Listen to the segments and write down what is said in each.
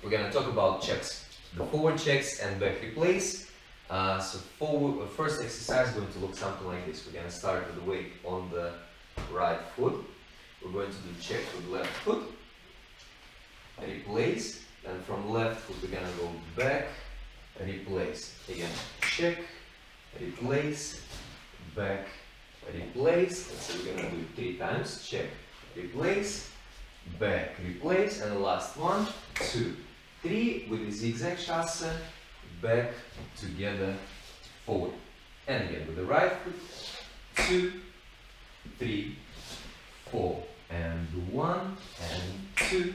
we're gonna talk about checks, the forward checks and back replace. First exercise is going to look something like this. We're gonna start with the weight on the right foot. We're going to do check with left foot, replace, and from left foot we're gonna go back, replace. Again, check, replace, back, replace. So we're gonna do it 3 times. Check, replace, back, replace, and the last 1, 2, 3 with the zigzag ChaCha, back, together, forward. And again with the right foot, 2, 3, 4, and 1, and 2,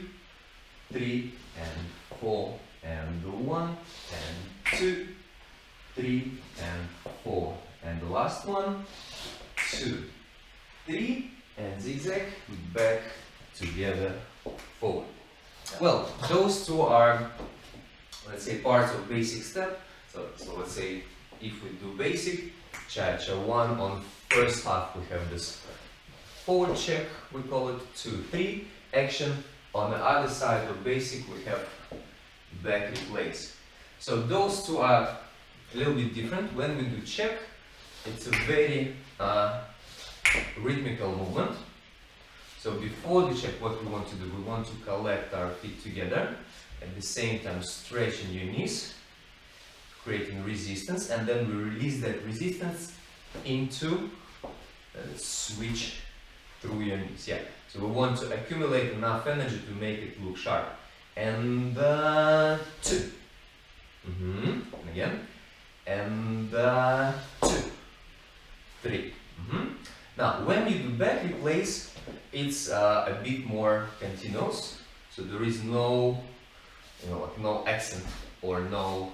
3, and 4, and 1, and 2, 3, and 4, and the last 1, 2, 3, and zigzag, back, together, forward. Well, those 2 are, let's say, parts of basic step. So let's say if we do basic, ChaCha 1, on first half we have this forward check, we call it 2, 3, action. On the other side of basic we have back replace. So those 2 are a little bit different. When we do check, it's a very rhythmical movement. So before the check, what we want to do, we want to collect our feet together, at the same time stretching your knees, creating resistance, and then we release that resistance into switch through your knees. Yeah. So we want to accumulate enough energy to make it look sharp. And 2. And again. And 2, 3. Now, when you do back replace, it's a bit more continuous. So there is no, no accent or no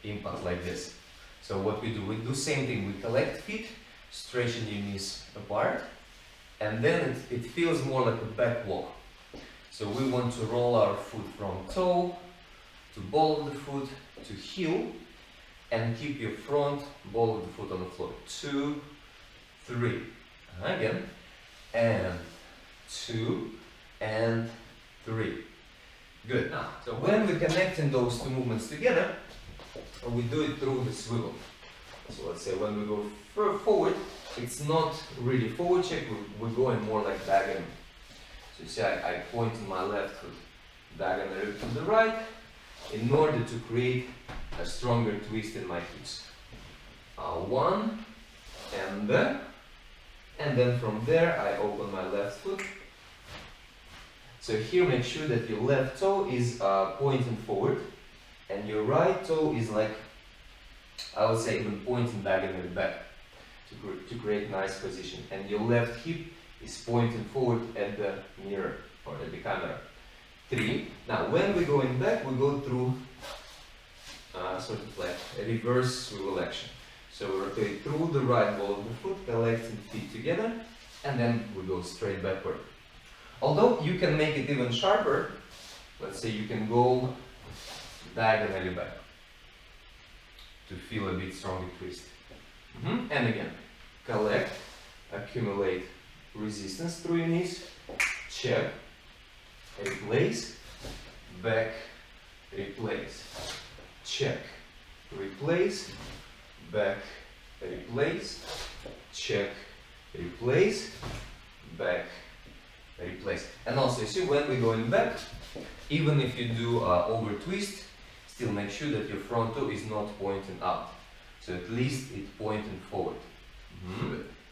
impact like this. So what we do same thing. We collect feet, stretching your knees apart, and then it feels more like a back walk. So we want to roll our foot from toe to ball of the foot to heel, and keep your front ball of the foot on the floor. 2, 3. Again, and 2, and 3. Good. Now, so when we're connecting those 2 movements together, we do it through the swivel. So let's say when we go forward, it's not really forward check, we're going more like diagonal. So you see I point in my left foot diagonally to the right in order to create a stronger twist in my hips. 1, and then from there I open my left foot. So here make sure that your left toe is pointing forward, and your right toe is like, I would say, even pointing diagonally back to create nice position. And your left hip is pointing forward at the mirror or at the camera. 3. Now when we're going back, we go through sort of like a reverse swivel action. So we rotate through the right ball of the foot, collecting feet together, and then we go straight backward. Although you can make it even sharper, let's say you can go diagonally back to feel a bit stronger twist. And again, collect, accumulate resistance through your knees, check, replace, back, replace, check, replace, back, replace, check, replace, back, replace. And also, you see, when we're going back, even if you do over twist, still make sure that your front toe is not pointing out. So at least it's pointing forward.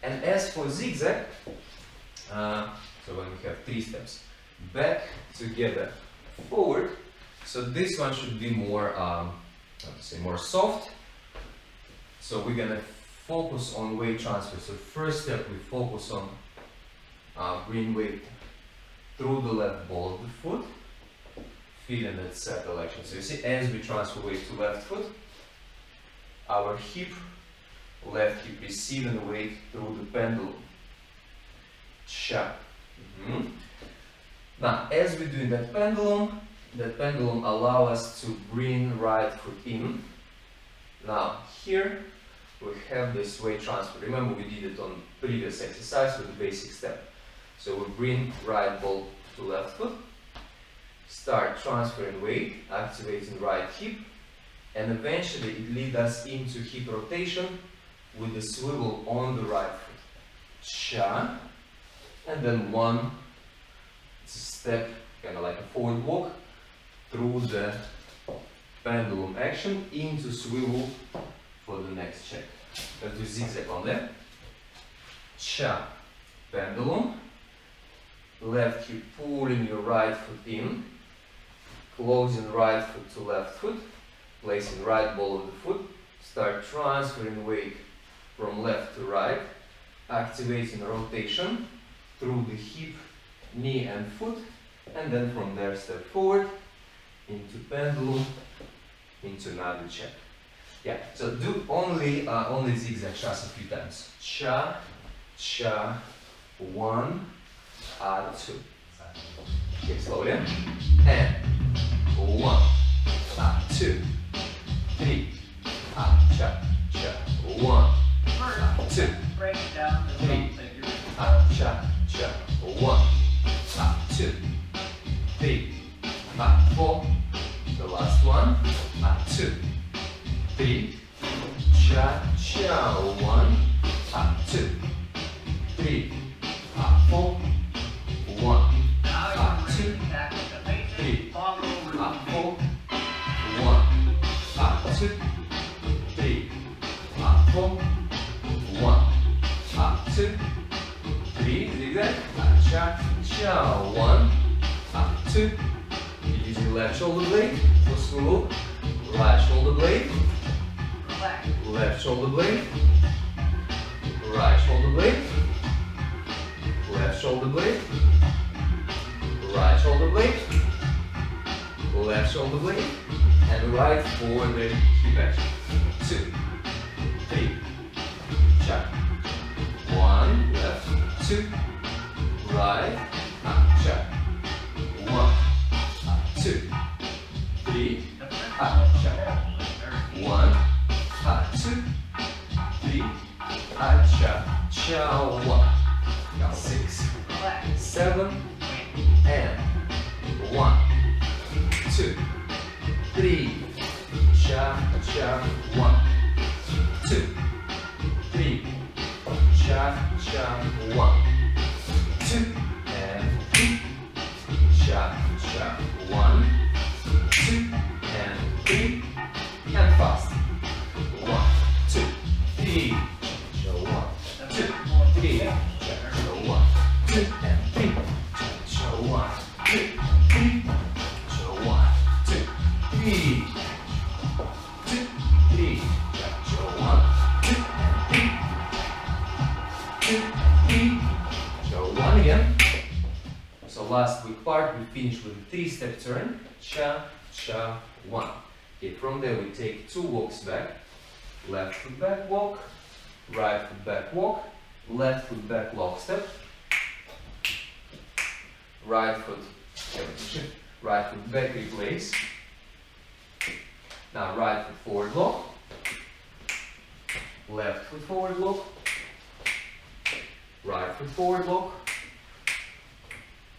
And as for zigzag, so when we have 3 steps, back, together, forward. So this one should be more, more soft. So we're gonna focus on weight transfer. So first step, we focus on bring weight through the left ball of the foot, feeling that circle action. So you see, as we transfer weight to left foot, our hip, left hip receiving the weight through the pendulum. Cha. Now, as we do in that pendulum allows us to bring right foot in. Now, here we have this weight transfer. Remember, we did it on previous exercise with the basic step. So we bring right ball to left foot, start transferring weight, activating right hip, and eventually it leads us into hip rotation with the swivel on the right foot. Cha, and then one step, kind of like a forward walk through the pendulum action into swivel for the next check. Let's do zigzag on there. Cha, pendulum, left hip pulling your right foot in, closing right foot to left foot, placing right ball of the foot, start transferring weight from left to right, activating rotation through the hip, knee and foot, and then from there step forward into pendulum, into another check. Yeah, so do only zigzag chas a few times. Cha, cha, 1, 2. Okay, slowly. And 1, 2, 3. Cha, cha, 1, 2. Break down the 3. Cha, cha, 1, 2, 3, 4. The last one. 2, 3. Cha, cha, 1, 2, 3, 4. 1, 2, 3, 4. 1, 2, 3, 4. 1, 2, 3. Zigzag. Cha, cha. 1, 2. Using left shoulder blade for swivel. Right shoulder blade. Left shoulder blade. Right shoulder blade. Left shoulder blade. Right shoulder blade. Left shoulder blade. And right forward hip action. 2, 3. Cha. 1. Left. 2. Right. Cha. 1, 2, 3. Cha. 1, 2, 3. Cha. Cha. 1. 6, 7, and 1, 2, 3. Cha, cha, 1, 2, 3. Cha, cha, 1, 2, and 3. Cha, cha, 1, 2, and 3. And fast. 1, 2, 3. Cha, 1, 2, 3. Cha, 1, 2, and 3. Cha, 1, 2, 3. Cha, 1, 2, 3. 2, 3. Cha, 1, 2, and 3. 2, 3. Cha, 1 again. So last quick part, we finish with a 3-step turn. Cha, cha, 1. Okay, from there we take 2 walks back. Left foot back walk, right foot back walk, left foot back lock step, right foot back replace. Now right foot forward lock, left foot forward lock, right foot forward lock,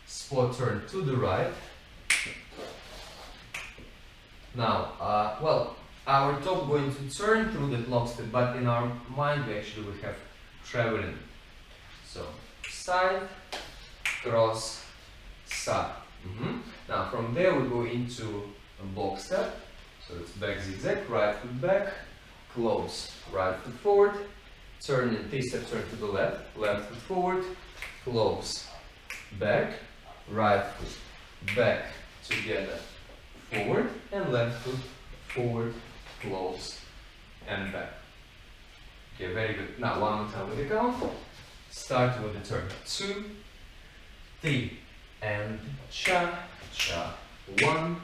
spot turn to the right. Now, our top going to turn through that lock step, but in our mind we have traveling. So side, cross, side. Now from there we go into a box step. So it's back zigzag, right foot back, close, right foot forward, turn in 3-step turn to the left, left foot forward, close, back, right foot back together, forward, and left foot forward, close, and back. Okay, very good. Now one more time with the count. Start with the turn. 2, 3, and cha, cha. 1,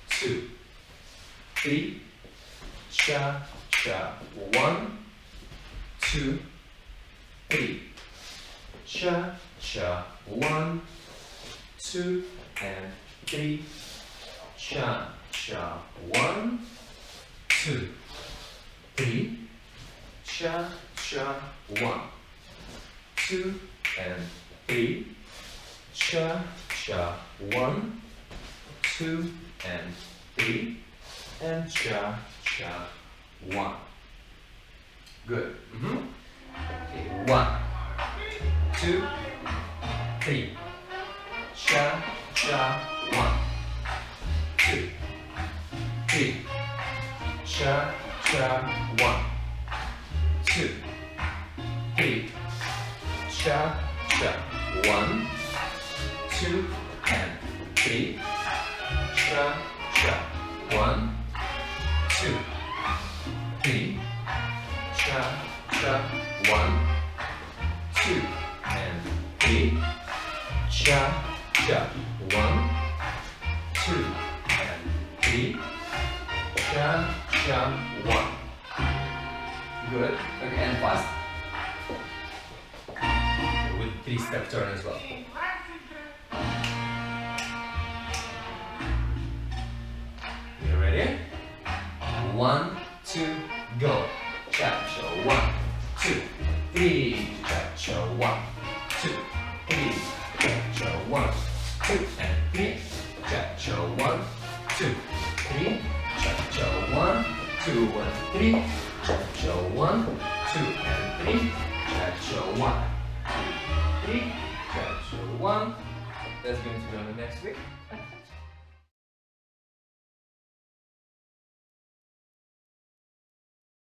2, 3, cha, cha. 1, 2, 3, cha, cha. 1, 2, and 3, cha, cha. 1, 2, 3, cha, cha. 1, 2, and 3, cha, cha. 1, 2 and 3, and cha, cha, 1. Good. Okay, 1, 2, 3. Cha, cha, 1, 2, 3. Cha, cha, 1, 2, 3. Cha, cha, 1, 2, and 3. Cha, cha, 1, 2, 3. Cha, cha, 1, 2, and 3. Cha, cha, 1, 2, and 3. Cha, cha, 1. Good. Okay, and fast. With 3-step turn as well. You ready? 1, 2, go. Cha-cha, 1, 2, 3. Cha-cha, 1, 2, 3. Cha-cha, 1, 2, and 3. Cha-cha, 1, 2, 3. Cha-cha, 1, 2, and 3. Cha-cha, 1, 2, and 3. Cha-cha, 1, 2, 3. Cha-cha, 1. That's going to be on the next week.